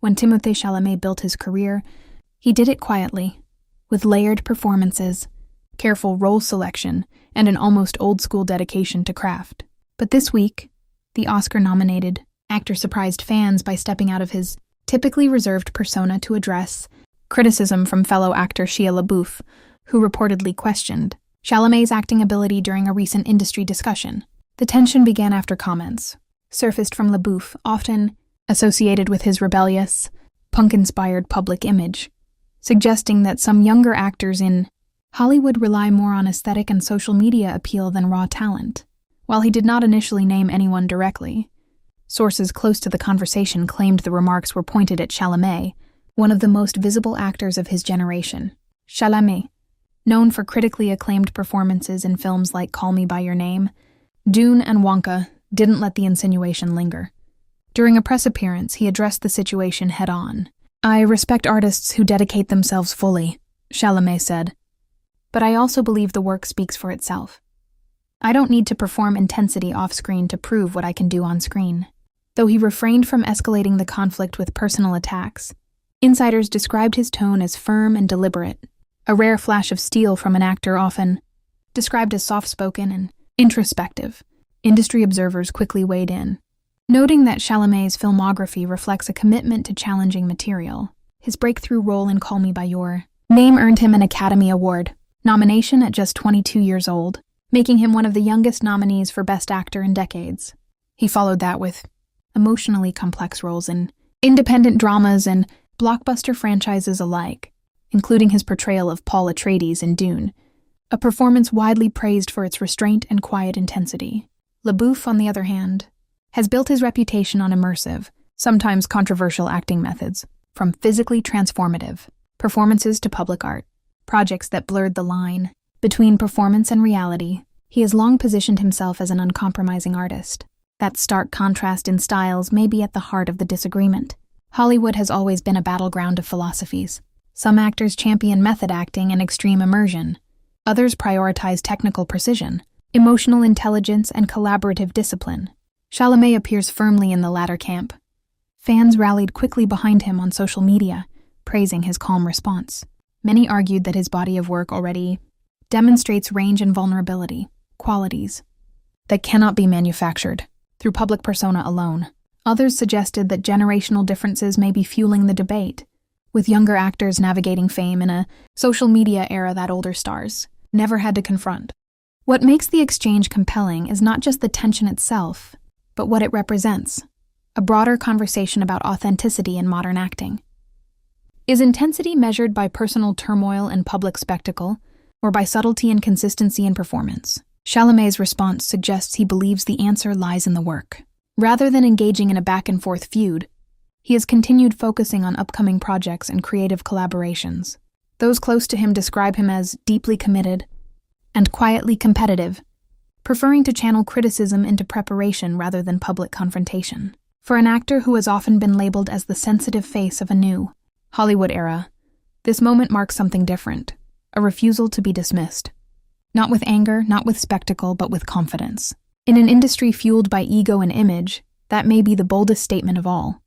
When Timothée Chalamet built his career, he did it quietly, with layered performances, careful role selection, and an almost old-school dedication to craft. But this week, the Oscar-nominated actor surprised fans by stepping out of his typically reserved persona to address criticism from fellow actor Shia LaBeouf, who reportedly questioned Chalamet's acting ability during a recent industry discussion. The tension began after comments surfaced from LaBeouf, often associated with his rebellious, punk-inspired public image, suggesting that some younger actors in Hollywood rely more on aesthetic and social media appeal than raw talent. While he did not initially name anyone directly, sources close to the conversation claimed the remarks were pointed at Chalamet, one of the most visible actors of his generation. Chalamet, known for critically acclaimed performances in films like Call Me by Your Name, Dune, and Wonka, didn't let the insinuation linger. During a press appearance, he addressed the situation head-on. "I respect artists who dedicate themselves fully," Chalamet said, "but I also believe the work speaks for itself. I don't need to perform intensity off-screen to prove what I can do on-screen." Though he refrained from escalating the conflict with personal attacks, insiders described his tone as firm and deliberate, a rare flash of steel from an actor often described as soft-spoken and introspective. Industry observers quickly weighed in, noting that Chalamet's filmography reflects a commitment to challenging material. His breakthrough role in Call Me by Your Name earned him an Academy Award nomination at just 22 years old, making him one of the youngest nominees for Best Actor in decades. He followed that with emotionally complex roles in independent dramas and blockbuster franchises alike, including his portrayal of Paul Atreides in Dune, a performance widely praised for its restraint and quiet intensity. LaBeouf, on the other hand, has built his reputation on immersive, sometimes controversial acting methods, from physically transformative performances to public art, projects that blurred the line between performance and reality. He has long positioned himself as an uncompromising artist. That stark contrast in styles may be at the heart of the disagreement. Hollywood has always been a battleground of philosophies. Some actors champion method acting and extreme immersion. Others prioritize technical precision, emotional intelligence, and collaborative discipline. Chalamet appears firmly in the latter camp. Fans rallied quickly behind him on social media, praising his calm response. Many argued that his body of work already demonstrates range and vulnerability, qualities that cannot be manufactured through public persona alone. Others suggested that generational differences may be fueling the debate, with younger actors navigating fame in a social media era that older stars never had to confront. What makes the exchange compelling is not just the tension itself, but what it represents, a broader conversation about authenticity in modern acting. Is intensity measured by personal turmoil and public spectacle, or by subtlety and consistency in performance? Chalamet's response suggests he believes the answer lies in the work. Rather than engaging in a back-and-forth feud, he has continued focusing on upcoming projects and creative collaborations. Those close to him describe him as deeply committed and quietly competitive, preferring to channel criticism into preparation rather than public confrontation. For an actor who has often been labeled as the sensitive face of a new Hollywood era, this moment marks something different, a refusal to be dismissed. Not with anger, not with spectacle, but with confidence. In an industry fueled by ego and image, that may be the boldest statement of all.